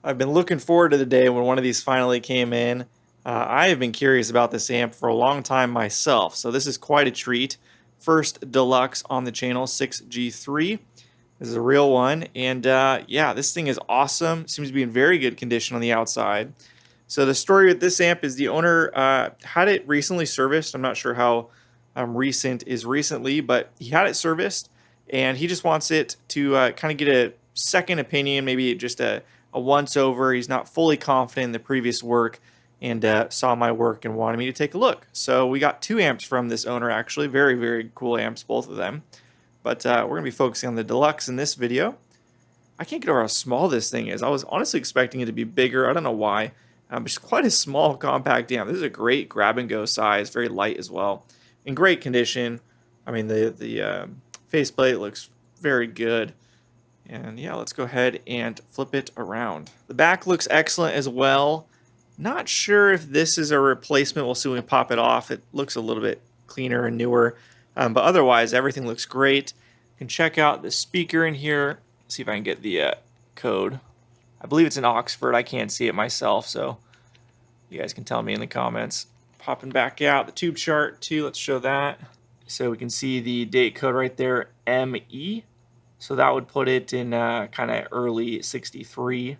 I've been looking forward to the day when one of these finally came in. I have been curious about this amp for a long time myself, so this is quite a treat. First Deluxe on the channel, 6G3. This is a real one, and yeah, this thing is awesome. Seems to be in very good condition on the outside. So the story with this amp is the owner had it recently serviced. I'm not sure how recent is recently, but he had it serviced, and he just wants it to kind of get a second opinion, maybe just a once over. He's not fully confident in the previous work, and saw my work and wanted me to take a look. So we got 2 amps from this owner, actually. Very, very cool amps, both of them. But we're going to be focusing on the Deluxe in this video. I can't get over how small this thing is. I was honestly expecting it to be bigger. I don't know why. It's quite a small, compact amp. This is a great grab-and-go size, very light as well. In great condition. I mean, the faceplate looks very good. And yeah, let's go ahead and flip it around. The back looks excellent as well. Not sure if this is a replacement. We'll see when we pop it off. It looks a little bit cleaner and newer. But otherwise, everything looks great. You can check out the speaker in here. See if I can get the code. I believe it's in Oxford. I can't see it myself, so you guys can tell me in the comments. Popping back out the tube chart too. Let's show that. So we can see the date code right there, ME. So that would put it in kind of early 63.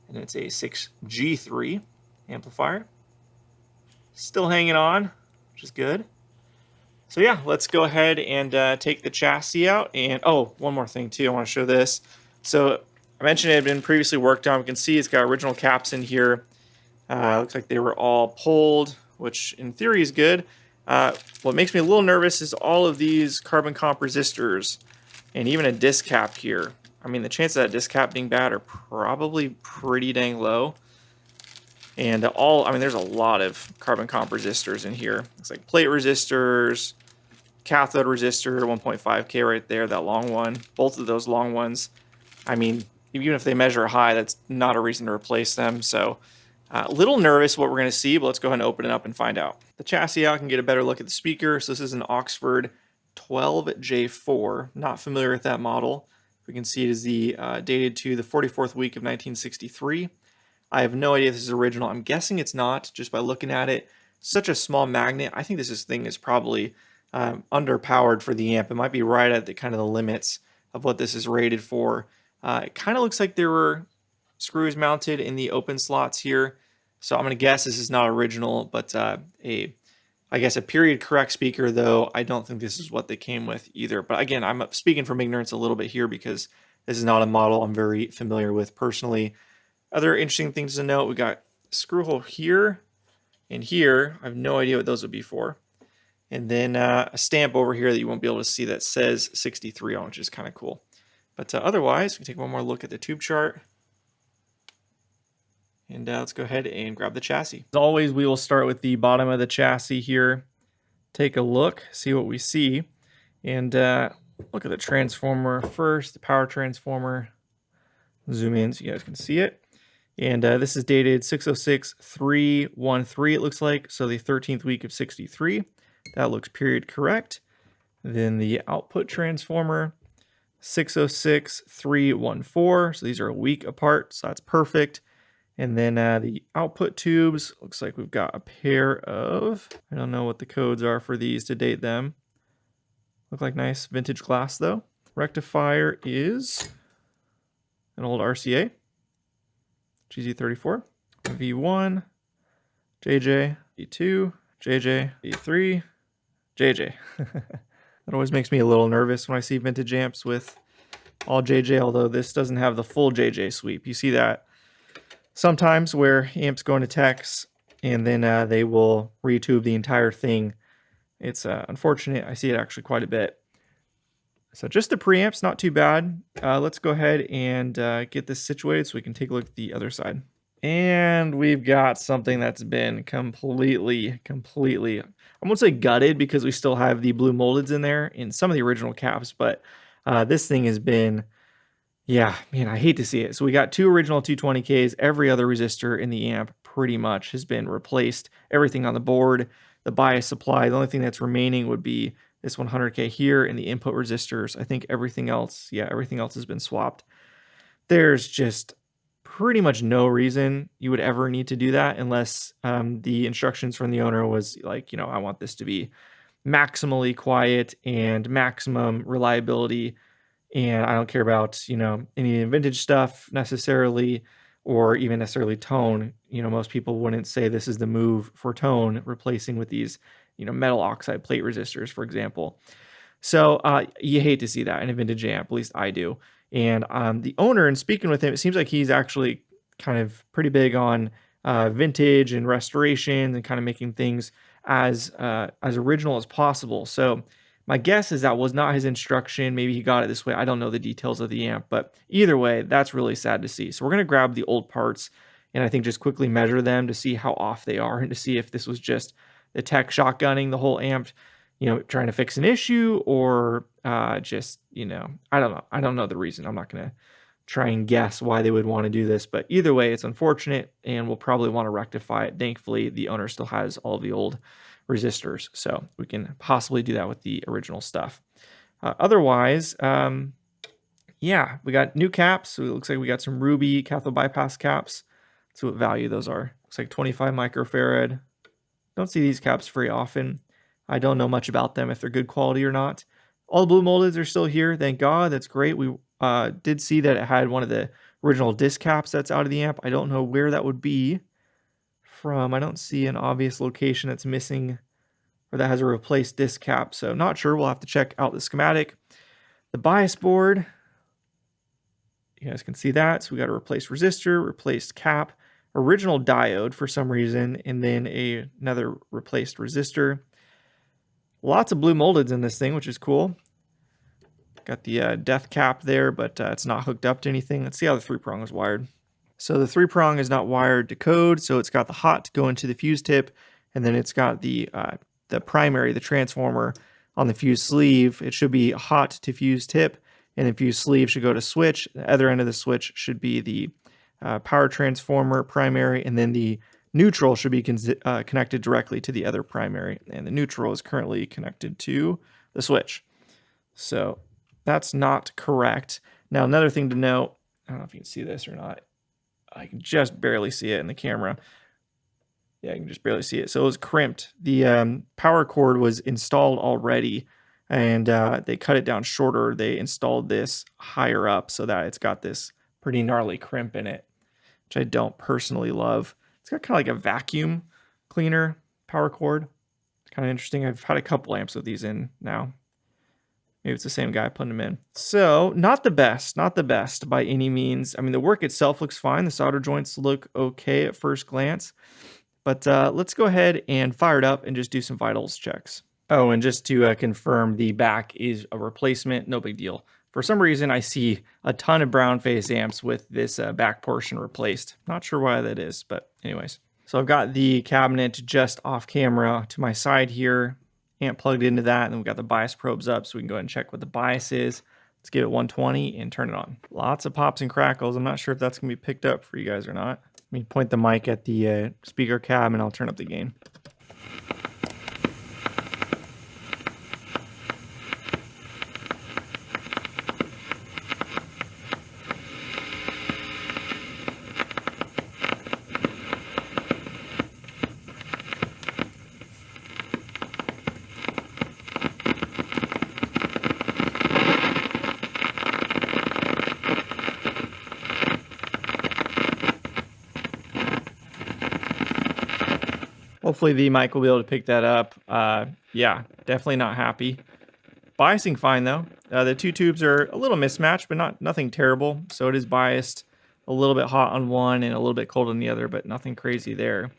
And it's a 6G3 amplifier. Still hanging on, which is good. So yeah, let's go ahead and take the chassis out. And oh, one more thing too, I want to show this. So I mentioned it had been previously worked on. We can see it's got original caps in here. Looks like they were all pulled, which in theory is good. What makes me a little nervous is all of these carbon comp resistors and even a disc cap here. I mean, the chances of that disc cap being bad are probably pretty dang low. And I mean, there's a lot of carbon comp resistors in here. It's like plate resistors, cathode resistor, 1.5K right there, that long one. Both of those long ones. I mean, even if they measure high, that's not a reason to replace them. So a little nervous what we're going to see, but let's go ahead and open it up and find out. The chassis out, can get a better look at the speaker. So this is an Oxford 12J4. Not familiar with that model. We can see it is the dated to the 44th week of 1963. I have no idea if this is original. I'm guessing it's not, just by looking at it. Such a small magnet. I think this thing is probably underpowered for the amp. It might be right at the kind of the limits of what this is rated for. It kind of looks like there were screws mounted in the open slots here. So I'm going to guess this is not original, but I guess a period correct speaker, though I don't think this is what they came with either. But again, I'm speaking from ignorance a little bit here because this is not a model I'm very familiar with personally. Other interesting things to note, we got a screw hole here and here. I have no idea what those would be for. And then a stamp over here that you won't be able to see that says 63 on, which is kind of cool. But otherwise, we can take one more look at the tube chart. And let's go ahead and grab the chassis. As always, we will start with the bottom of the chassis here. Take a look, see what we see. And look at the transformer first, the power transformer. Zoom in so you guys can see it. And this is dated 606-313, it looks like. So the 13th week of 63. That looks period correct. Then the output transformer, 606-314. So these are a week apart, so that's perfect. And then the output tubes, looks like we've got a pair of, I don't know what the codes are for these to date them. Look like nice vintage glass though. Rectifier is an old RCA. GZ34, V1, JJ, V2, JJ, V3, JJ. That always makes me a little nervous when I see vintage amps with all JJ, although this doesn't have the full JJ sweep. You see that sometimes where amps go into techs and then they will retube the entire thing. It's unfortunate. I see it actually quite a bit. So just the preamps, not too bad. Let's go ahead and get this situated so we can take a look at the other side. And we've got something that's been completely, I won't say gutted because we still have the blue moldeds in there in some of the original caps, but this thing has been, yeah, man, I hate to see it. So we got 2 original 220Ks. Every other resistor in the amp pretty much has been replaced. Everything on the board, the bias supply, the only thing that's remaining would be this 100K here and the input resistors. I think everything else, yeah, everything else has been swapped. There's just pretty much no reason you would ever need to do that unless the instructions from the owner was like, you know, I want this to be maximally quiet and maximum reliability, and I don't care about, you know, any vintage stuff necessarily, or even necessarily tone. You know, most people wouldn't say this is the move for tone, replacing with these, you know, metal oxide plate resistors, for example. So you hate to see that in a vintage amp, at least I do. And the owner, and speaking with him, it seems like he's actually kind of pretty big on vintage and restoration and kind of making things as original as possible. So my guess is that was not his instruction. Maybe he got it this way. I don't know the details of the amp, but either way, that's really sad to see. So we're gonna grab the old parts and I think just quickly measure them to see how off they are and to see if this was just the tech shotgunning the whole amp, you know, trying to fix an issue, or just, you know, I don't know. I don't know the reason. I'm not going to try and guess why they would want to do this, but either way, it's unfortunate and we'll probably want to rectify it. Thankfully, the owner still has all the old resistors, so we can possibly do that with the original stuff. Otherwise, yeah, we got new caps. So it looks like we got some Ruby cathode bypass caps. Let's see what value those are. Looks like 25 microfarad. Don't see these caps very often. I don't know much about them, if they're good quality or not. All the blue moldeds are still here, thank God. That's great. We did see that it had one of the original disc caps that's out of the amp. I don't know where that would be from. I don't see an obvious location that's missing or that has a replaced disc cap, so not sure. We'll have to check out the schematic. The bias board, you guys can see that. So we got a replaced resistor, replaced cap, original diode for some reason, and then another replaced resistor. Lots of blue moldeds in this thing, which is cool. Got the death cap there, but it's not hooked up to anything. Let's see how the 3-prong is wired. So the 3-prong is not wired to code, so it's got the hot to go into the fuse tip, and then it's got the primary, the transformer, on the fuse sleeve. It should be hot to fuse tip, and the fuse sleeve should go to switch. The other end of the switch should be the power transformer primary, and then the neutral should be connected directly to the other primary, and the neutral is currently connected to the switch. So that's not correct. Now, another thing to note, I don't know if you can see this or not. I can just barely see it in the camera. Yeah, I can just barely see it. So it was crimped. The power cord was installed already, and they cut it down shorter. They installed this higher up so that it's got this pretty gnarly crimp in it, which I don't personally love. It's got kind of like a vacuum cleaner power cord. It's kind of interesting. I've had a couple amps with these in now. Maybe it's the same guy putting them in. So not the best by any means. I mean, the work itself looks fine. The solder joints look okay at first glance. But let's go ahead and fire it up and just do some vitals checks. Oh, and just to confirm, the back is a replacement. No big deal. For some reason, I see a ton of brown face amps with this back portion replaced. Not sure why that is, but anyways. So I've got the cabinet just off camera to my side here, amp plugged into that, and then we've got the bias probes up so we can go ahead and check what the bias is. Let's give it 120 and turn it on. Lots of pops and crackles. I'm not sure if that's going to be picked up for you guys or not. Let me point the mic at the speaker cab and I'll turn up the gain. Hopefully the mic will be able to pick that up. Yeah, definitely not happy. Biasing fine though. The two tubes are a little mismatched, but nothing terrible. So it is biased a little bit hot on one and a little bit cold on the other, but nothing crazy there.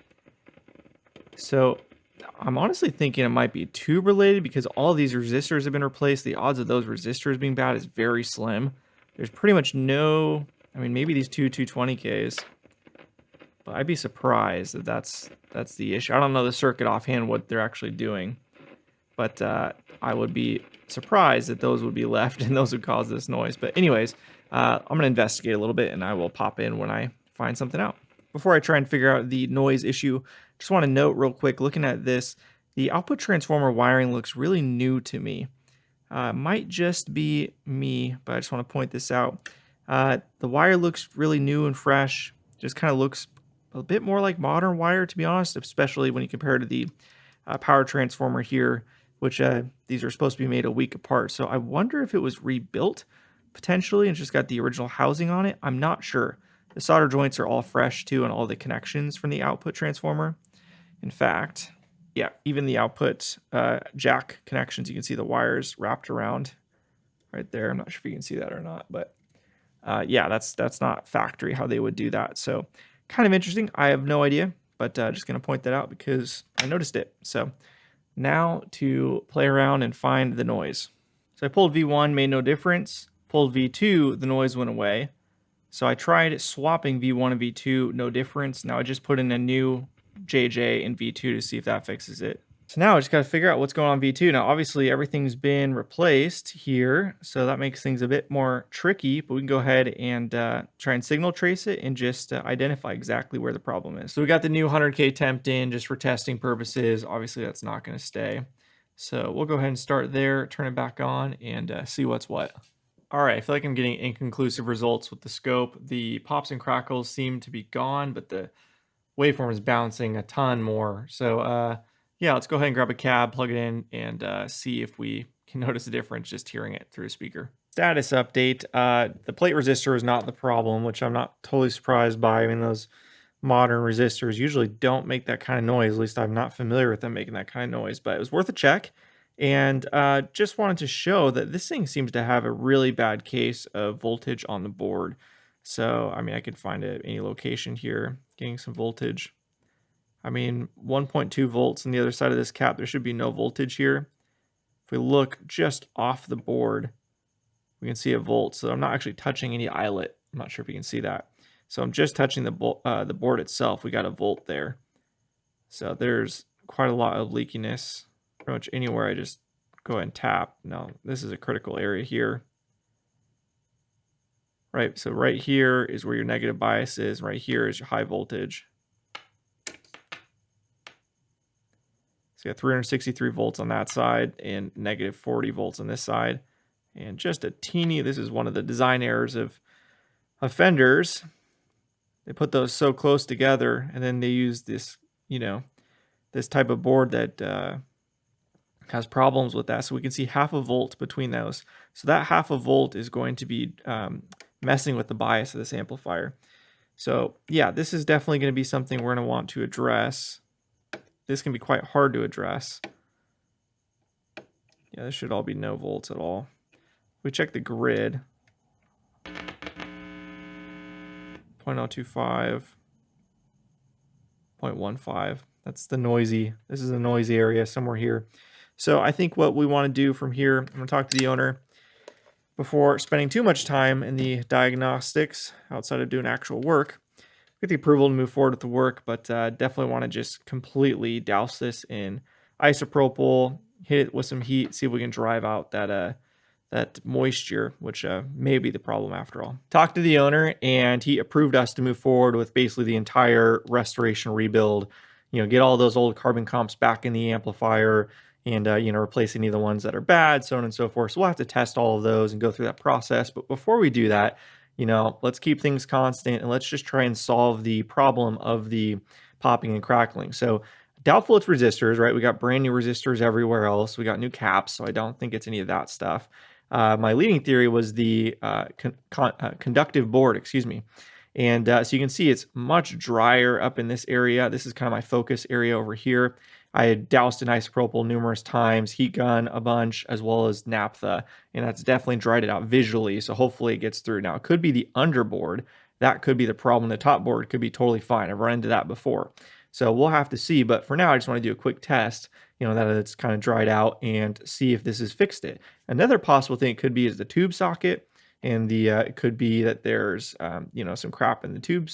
So I'm honestly thinking it might be tube related because all of these resistors have been replaced. The odds of those resistors being bad is very slim. There's pretty much no, I mean, maybe these two 220Ks. But I'd be surprised that that's the issue. I don't know the circuit offhand what they're actually doing, but I would be surprised that those would be left and those would cause this noise. But anyways, I'm going to investigate a little bit and I will pop in when I find something out. Before I try and figure out the noise issue, just want to note real quick, looking at this, the output transformer wiring looks really new to me. Might just be me, but I just want to point this out. The wire looks really new and fresh. Just kind of looks a bit more like modern wire, to be honest, especially when you compare it to the power transformer here, which these are supposed to be made a week apart. So I wonder if it was rebuilt potentially and just got the original housing on it. I'm not sure. The solder joints are all fresh too, and all the connections from the output transformer. In fact, yeah, even the output jack connections, you can see the wires wrapped around right there. I'm not sure if you can see that or not, but yeah, that's not factory how they would do that. So kind of interesting. I have no idea, but just going to point that out because I noticed it. So now to play around and find the noise. So I pulled V1, made no difference. Pulled V2, the noise went away. So I tried swapping V1 and V2, no difference. Now I just put in a new JJ in V2 to see if that fixes it. So now I just got to figure out what's going on V2. Now, obviously, everything's been replaced here, so that makes things a bit more tricky, but we can go ahead and try and signal trace it and just identify exactly where the problem is. So we got the new 100K temp in just for testing purposes. Obviously, that's not going to stay. So we'll go ahead and start there, turn it back on, and see what's what. All right, I feel like I'm getting inconclusive results with the scope. The pops and crackles seem to be gone, but the waveform is bouncing a ton more. So yeah, let's go ahead and grab a cab, plug it in, and see if we can notice a difference just hearing it through a speaker. Status update. The plate resistor is not the problem, which I'm not totally surprised by. I mean, those modern resistors usually don't make that kind of noise. At least I'm not familiar with them making that kind of noise, but it was worth a check. And just wanted to show that this thing seems to have a really bad case of voltage on the board. So, I mean, I could find it at any location here, getting some voltage. I mean, 1.2 volts on the other side of this cap. There should be no voltage here. If we look just off the board, we can see a volt. So I'm not actually touching any eyelet. I'm not sure if you can see that. So I'm just touching the board itself. We got a volt there. So there's quite a lot of leakiness. Pretty much anywhere I just go ahead and tap. Now, this is a critical area here. Right, so right here is where your negative bias is. Right here is your high voltage. So you got 363 volts on that side and negative 40 volts on this side. And just a teeny, this is one of the design errors of Fenders. They put those so close together, and then they use this, you know, this type of board that has problems with that. So we can see half a volt between those. So that half a volt is going to be messing with the bias of this amplifier. So yeah, this is definitely going to be something we're going to want to address. This can be quite hard to address. Yeah, this should all be no volts at all. We check the grid. 0.025, 0.15. That's the noisy. This is a noisy area somewhere here. So I think what we want to do from here, I'm going to talk to the owner before spending too much time in the diagnostics outside of doing actual work. Get the approval to move forward with the work, but definitely want to just completely douse this in isopropyl, hit it with some heat, see if we can drive out that moisture, which may be the problem after all. Talked to the owner, and he approved us to move forward with basically the entire restoration rebuild. You know, get all those old carbon comps back in the amplifier, and you know, replace any of the ones that are bad, so on and so forth. So we'll have to test all of those and go through that process. But before we do that, you know, let's keep things constant and let's just try and solve the problem of the popping and crackling. So doubtful it's resistors, right? We got brand new resistors everywhere else. We got new caps, so I don't think it's any of that stuff. My leading theory was the conductive board, excuse me. And so you can see it's much drier up in this area. This is kind of my focus area over here. I had doused in isopropyl numerous times, heat gun a bunch, as well as naphtha, and that's definitely dried it out visually, so hopefully it gets through. Now, it could be the underboard. That could be the problem. The top board could be totally fine. I've run into that before. So we'll have to see, but for now, I just want to do a quick test, you know, that it's kind of dried out and see if this has fixed it. Another possible thing it could be is the tube socket, and it could be that there's, you know, some crap in the tube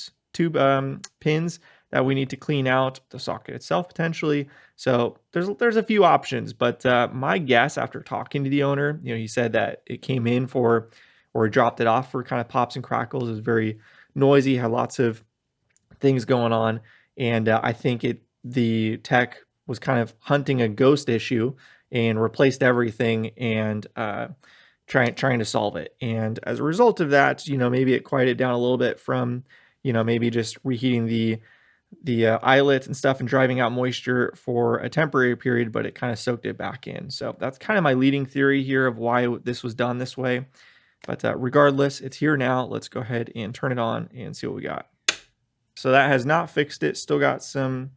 pins that we need to clean out, the socket itself potentially. So there's a few options, but my guess after talking to the owner, you know, he said that it came in for, or he dropped it off for kind of pops and crackles. It was very noisy, had lots of things going on, and I think the tech was kind of hunting a ghost issue and replaced everything, and trying to solve it. And as a result of that, maybe it quieted down a little bit from, maybe just reheating the eyelet and stuff and driving out moisture for a temporary period, but it kind of soaked it back in. So that's kind of my leading theory here of why this was done this way. But regardless, it's here now. Let's go ahead and turn it on and see what we got. So that has not fixed it. Still got some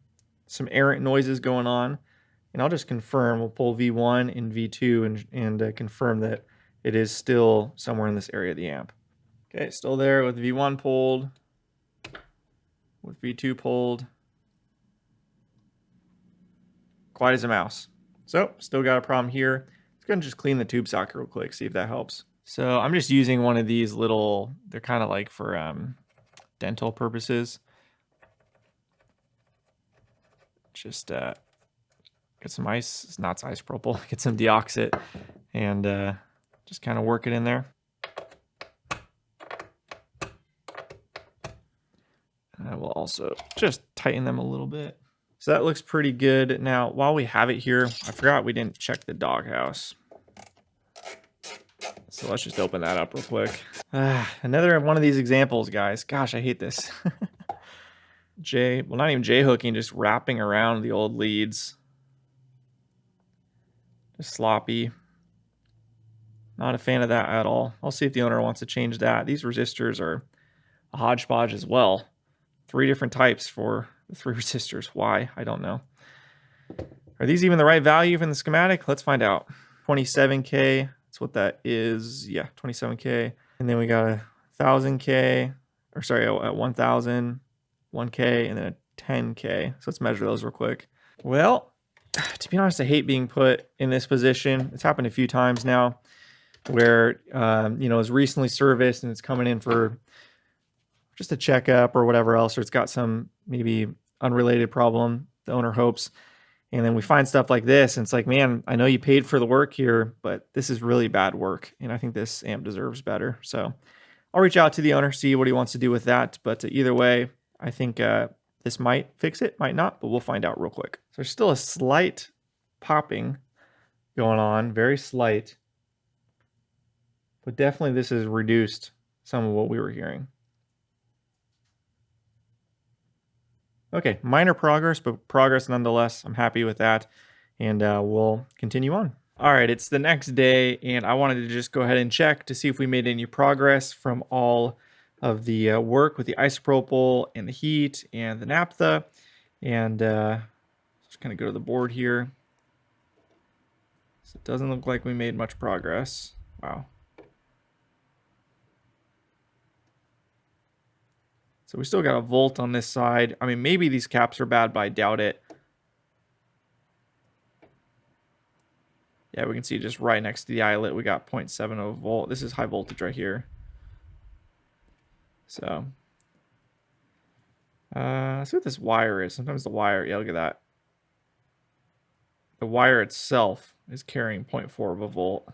errant noises going on. And I'll just confirm. We'll pull V1 and V2 and confirm that it is still somewhere in this area of the amp. Okay, still there with V1 pulled, with V2 pulled. Quiet as a mouse. So still got a problem here. Let's go and just clean the tube socket real quick, see if that helps. So I'm just using one of these little, they're kind of like for dental purposes. Just get some ice, it's not isopropyl, get some deoxit and just kind of work it in there. And I will also just tighten them a little bit. So that looks pretty good. Now, while we have it here, I forgot we didn't check the doghouse. So let's just open that up real quick. Another one of these examples, guys. Gosh, I hate this. Well, not even J-hooking, just wrapping around the old leads. Just sloppy. Not a fan of that at all. I'll see if the owner wants to change that. These resistors are a hodgepodge as well. 3 different types for the 3 resistors. Why? I don't know. Are these even the right value from the schematic? Let's find out. 27K. That's what that is. Yeah, 27K. And then we got a 1000K. Or sorry, a 1000, 1K, and then a 10K. So let's measure those real quick. Well, to be honest, I hate being put in this position. It's happened a few times now where, it's recently serviced and it's coming in for just a checkup or whatever else, or it's got some maybe unrelated problem, the owner hopes. And then we find stuff like this, and it's like, man, I know you paid for the work here, but this is really bad work, and I think this amp deserves better. So I'll reach out to the owner, see what he wants to do with that. But either way, I think this might fix it, might not, but we'll find out real quick. So there's still a slight popping going on, very slight. But definitely this has reduced some of what we were hearing. Okay, minor progress, but progress nonetheless. I'm happy with that, and we'll continue on. All right, it's the next day, and I wanted to just go ahead and check to see if we made any progress from all of the work with the isopropyl and the heat and the naphtha. And just kind of go to the board here. So it doesn't look like we made much progress. Wow. So we still got a volt on this side. I mean, maybe these caps are bad, but I doubt it. Yeah, we can see just right next to the eyelet, we got 0.70 volt. This is high voltage right here. So, let's see what this wire is. Sometimes the wire, yeah, look at that. The wire itself is carrying 0.4 of a volt.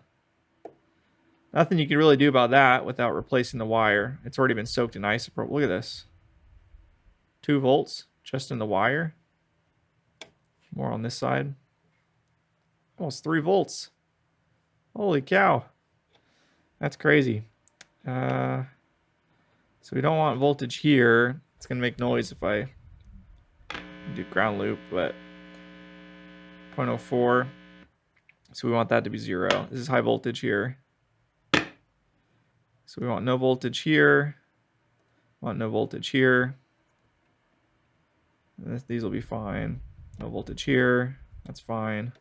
Nothing you can really do about that without replacing the wire. It's already been soaked in isopropyl. Look at this. 2 volts just in the wire. More on this side. Almost 3 volts. Holy cow. That's crazy. So we don't want voltage here. It's going to make noise if I do ground loop, but 0.04. So we want that to be 0. This is high voltage here. So we want no voltage here. Want no voltage here. These will be fine. No voltage here. That's fine.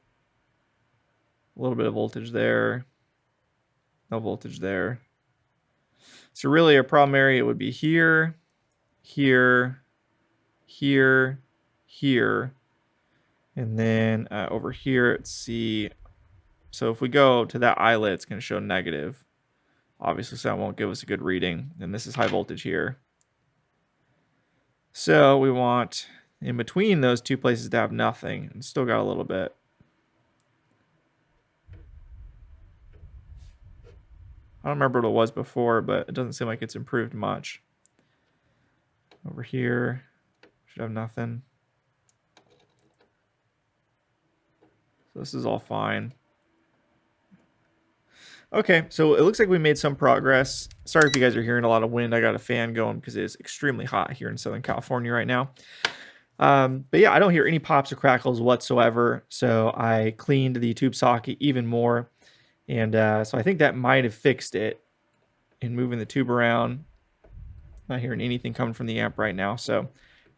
A little bit of voltage there. No voltage there. So really a problem area would be here, here, here, here. And then over here at C. So if we go to that eyelet, it's going to show negative. Obviously, so that won't give us a good reading. And this is high voltage here. So we want in between those 2 places to have nothing. And still got a little bit. I don't remember what it was before, but it doesn't seem like it's improved much. Over here, should have nothing. So this is all fine. Okay, so it looks like we made some progress. Sorry if you guys are hearing a lot of wind. I got a fan going because it is extremely hot here in Southern California right now. But yeah, I don't hear any pops or crackles whatsoever. So I cleaned the tube socket even more. And so I think that might have fixed it in moving the tube around. Not hearing anything coming from the amp right now. So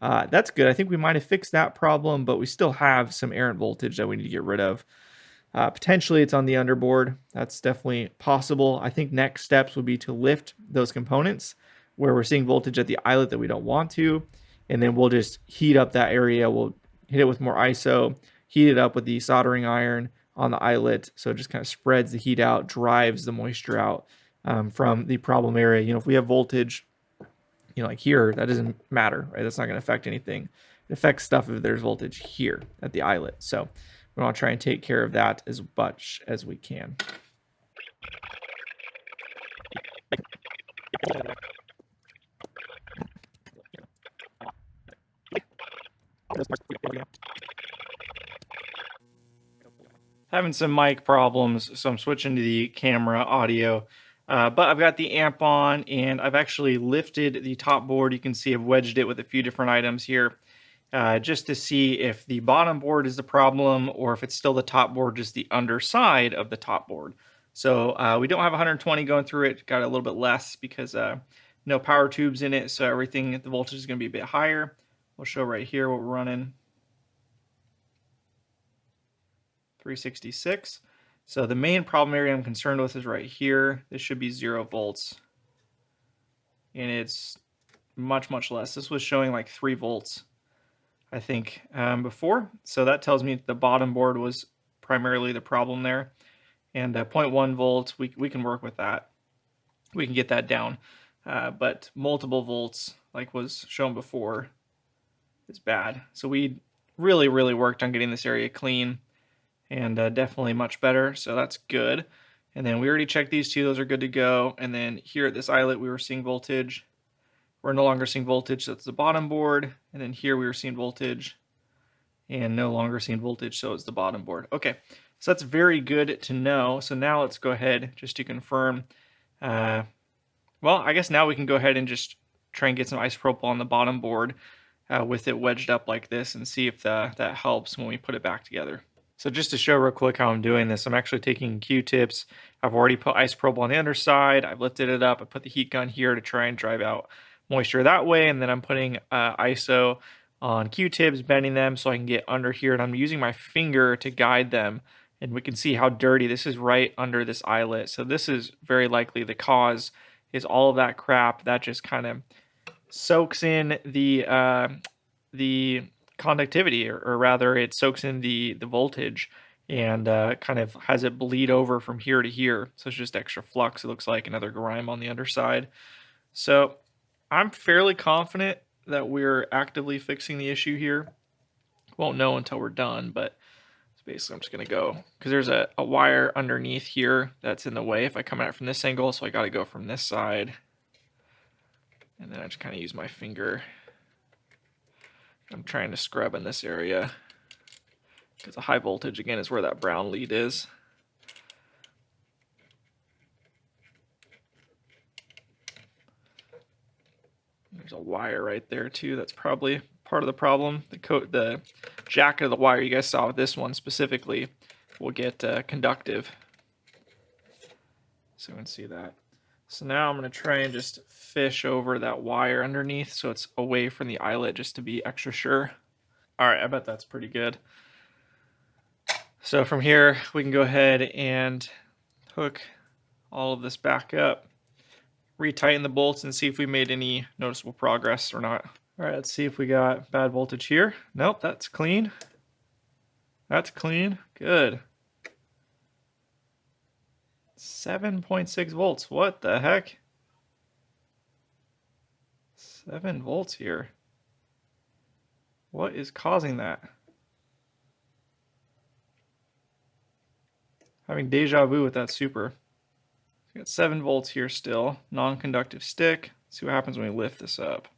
that's good. I think we might have fixed that problem, but we still have some errant voltage that we need to get rid of. Potentially it's on the underboard. That's definitely possible. I think next steps would be to lift those components where we're seeing voltage at the eyelet that we don't want to. And then we'll just heat up that area. We'll hit it with more ISO, heat it up with the soldering iron on the eyelet. So it just kind of spreads the heat out, drives the moisture out from the problem area. You know, if we have voltage, you know, like here, that doesn't matter, right? That's not going to affect anything. It affects stuff if there's voltage here at the eyelet. So we want to try and take care of that as much as we can. Having some mic problems, so I'm switching to the camera audio. But I've got the amp on, and I've actually lifted the top board. You can see I've wedged it with a few different items here, just to see if the bottom board is the problem or if it's still the top board, just the underside of the top board. So we don't have 120 going through it. Got a little bit less because no power tubes in it, so everything, the voltage is going to be a bit higher. We'll show right here what we're running. 366. So the main problem area I'm concerned with is right here. This should be 0 volts. And it's much, much less. This was showing like 3 volts, I think, before. So that tells me the bottom board was primarily the problem there. And 0.1 volts, we can work with that. We can get that down. But multiple volts, like was shown before, is bad. So we really, really worked on getting this area clean. And definitely much better, so that's good. And then we already checked these two, those are good to go. And then here at this eyelet we were seeing voltage. We're no longer seeing voltage, so that's the bottom board. And then here we were seeing voltage and no longer seeing voltage, so it's the bottom board. Okay, so that's very good to know. So now let's go ahead just to confirm. Well, I guess now we can go ahead and just try and get some isopropyl on the bottom board with it wedged up like this and see if that helps when we put it back together. So just to show real quick how I'm doing this, I'm actually taking Q-tips. I've already put isopropyl on the underside. I've lifted it up. I put the heat gun here to try and drive out moisture that way. And then I'm putting ISO on Q-tips, bending them so I can get under here. And I'm using my finger to guide them. And we can see how dirty this is right under this eyelet. So this is very likely the cause is all of that crap that just kind of soaks in the conductivity, or rather it soaks in the voltage and kind of has it bleed over from here to here. So it's just extra flux. It looks like another grime on the underside. So I'm fairly confident that we're actively fixing the issue here. Won't know until we're done, but basically I'm just going to go, because there's a wire underneath here that's in the way if I come at it from this angle, so I got to go from this side. And then I just kind of use my finger. I'm trying to scrub in this area because the high voltage, again, is where that brown lead is. There's a wire right there too. That's probably part of the problem. The jacket of the wire you guys saw with this one specifically will get conductive. So you can see that. So now I'm going to try and just fish over that wire underneath so it's away from the eyelet just to be extra sure. All right, I bet that's pretty good. So from here, we can go ahead and hook all of this back up, retighten the bolts, and see if we made any noticeable progress or not. All right, let's see if we got bad voltage here. Nope, that's clean. That's clean. Good. 7.6 volts. What the heck? 7 volts here. What is causing that? Having deja vu with that super. We got 7 volts here still. Non-conductive stick. Let's see what happens when we lift this up.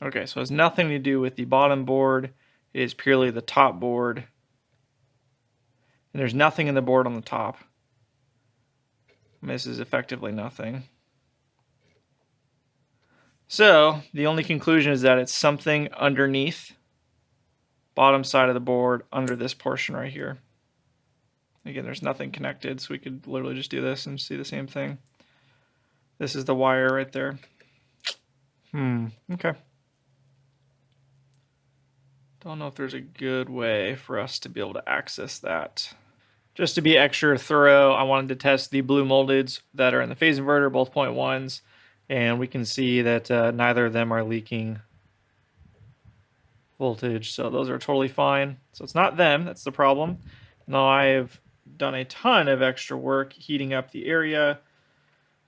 Okay, so it has nothing to do with the bottom board. It is purely the top board. And there's nothing in the board on the top. And this is effectively nothing. So the only conclusion is that it's something underneath, bottom side of the board, under this portion right here. Again, there's nothing connected, so we could literally just do this and see the same thing. This is the wire right there. Okay. Don't know if there's a good way for us to be able to access that. Just to be extra thorough, I wanted to test the blue moldeds that are in the phase inverter, both 0.1s, and we can see that neither of them are leaking voltage, so those are totally fine. So it's not them, that's the problem. Now I've done a ton of extra work heating up the area,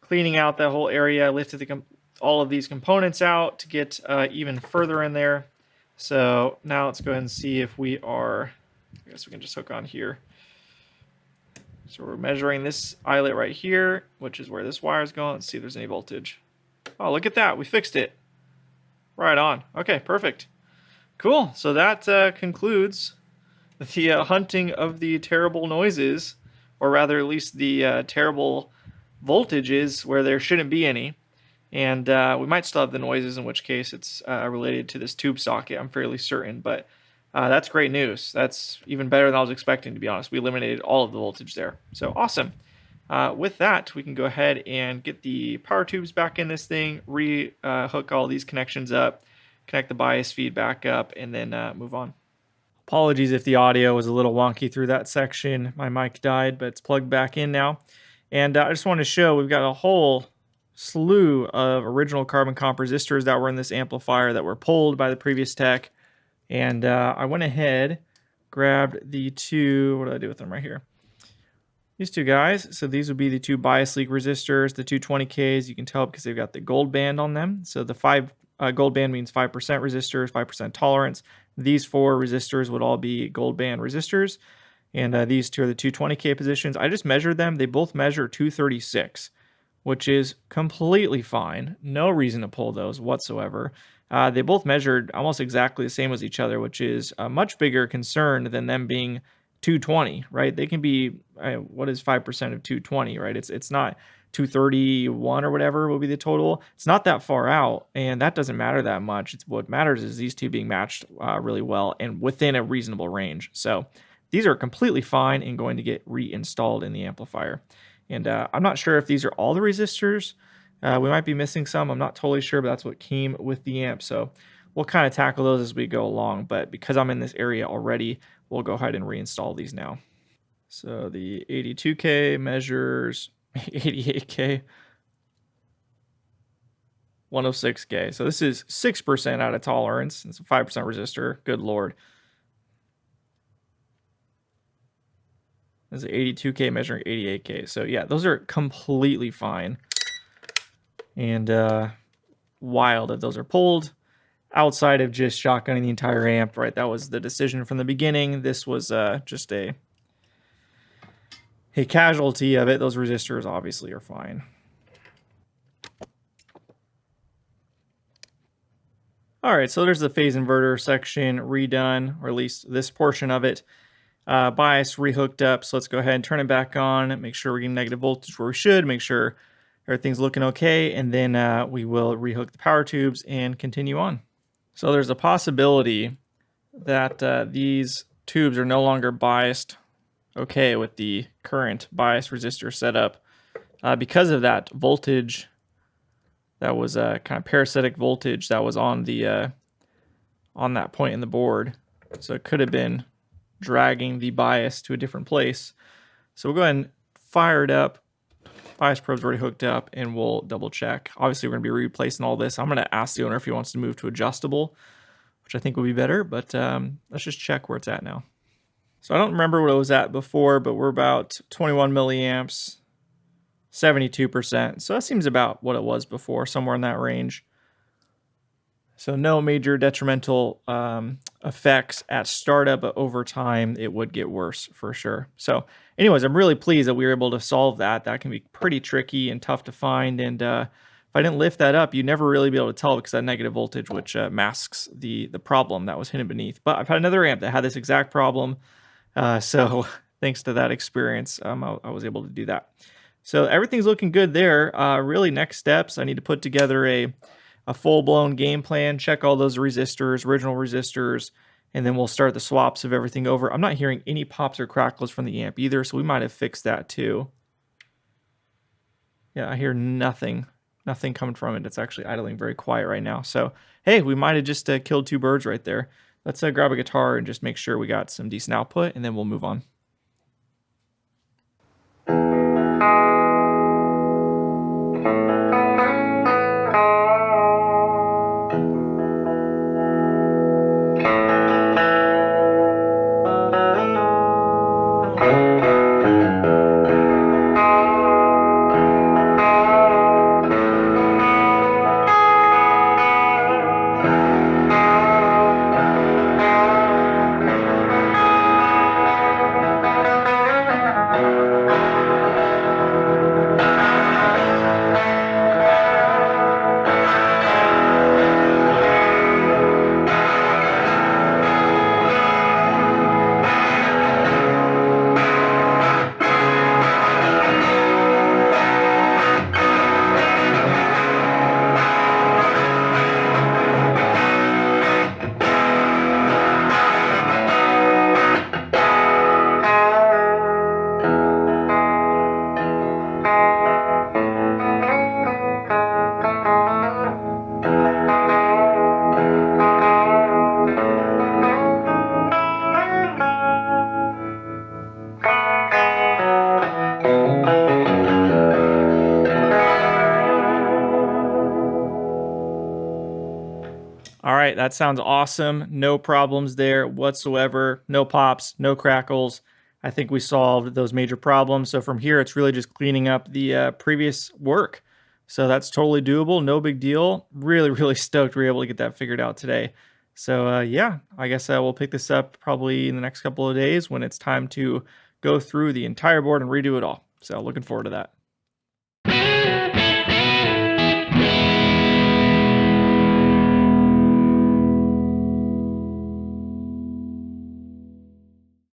cleaning out that whole area, lifted all of these components out to get even further in there. So now let's go ahead and see if we are, I guess we can just hook on here. So we're measuring this eyelet right here, which is where this wire is going. Let's see if there's any voltage. Oh, look at that. We fixed it. Right on. Okay, perfect. Cool. So that concludes the hunting of the terrible noises, or rather at least the terrible voltages where there shouldn't be any. And we might still have the noises, in which case it's related to this tube socket, I'm fairly certain. But that's great news. That's even better than I was expecting, to be honest. We eliminated all of the voltage there. So awesome. With that, we can go ahead and get the power tubes back in this thing, hook all these connections up, connect the bias feed back up, and then move on. Apologies if the audio was a little wonky through that section. My mic died, but it's plugged back in now. And I just want to show we've got a whole slew of original carbon comp resistors that were in this amplifier that were pulled by the previous tech. And I went ahead, grabbed the two, what did I do with them right here? These two guys. So these would be the two bias leak resistors, the 220Ks. You can tell because they've got the gold band on them. So the gold band means 5% resistors, 5% tolerance. These four resistors would all be gold band resistors. And these two are the 220K positions. I just measured them. They both measure 236, which is completely fine. No reason to pull those whatsoever. They both measured almost exactly the same as each other, which is a much bigger concern than them being 220, right? They can be, what is 5% of 220, right? It's not 231 or whatever will be the total. It's not that far out, and that doesn't matter that much. What matters is these two being matched really well and within a reasonable range. So these are completely fine and going to get reinstalled in the amplifier. And I'm not sure if these are all the resistors. We might be missing some. I'm not totally sure, but that's what came with the amp. So we'll kind of tackle those as we go along. But because I'm in this area already, we'll go ahead and reinstall these now. So the 82K measures 88K, 106K. So this is 6% out of tolerance. It's a 5% resistor. Good Lord. There's an 82K measuring 88K. So yeah, those are completely fine. And wild that those are pulled outside of just shotgunning the entire amp, right? That was the decision from the beginning. This was just a casualty of it. Those resistors obviously are fine. All right, so there's the phase inverter section redone, or at least this portion of it. Bias rehooked up, so let's go ahead and turn it back on, make sure we're getting negative voltage where we should, make sure everything's looking okay, and then we will rehook the power tubes and continue on. So there's a possibility that these tubes are no longer biased okay with the current bias resistor setup because of that voltage that was a kind of parasitic voltage that was on the on that point in the board. So it could have been dragging the bias to a different place. So we'll go ahead and fire it up. Bias probe's already hooked up, and we'll double check. Obviously, we're going to be replacing all this. I'm going to ask the owner if he wants to move to adjustable, which I think will be better, but let's just check where it's at now. So I don't remember what it was at before, but we're about 21 milliamps, 72%. So that seems about what it was before, somewhere in that range. So no major detrimental effects at startup, but over time it would get worse for sure. So anyways, I'm really pleased that we were able to solve that. That can be pretty tricky and tough to find, and if I didn't lift that up, you'd never really be able to tell because that negative voltage, which masks the problem that was hidden beneath. But I've had another amp that had this exact problem. So thanks to that experience, I was able to do that. So everything's looking good there. Really, next steps, I need to put together a full-blown game plan, check all those resistors, original resistors, and then we'll start the swaps of everything over. I'm not hearing any pops or crackles from the amp either, so we might have fixed that too. Yeah, I hear nothing coming from it. It's actually idling very quiet right now. So, hey, we might have just killed two birds right there. Let's grab a guitar and just make sure we got some decent output, and then we'll move on. All right, that sounds awesome. No problems there whatsoever. No pops, no crackles. I think we solved those major problems. So from here, it's really just cleaning up the previous work. So that's totally doable. No big deal. Really, really stoked we were able to get that figured out today. So yeah, I guess we'll pick this up probably in the next couple of days when it's time to go through the entire board and redo it all. So looking forward to that.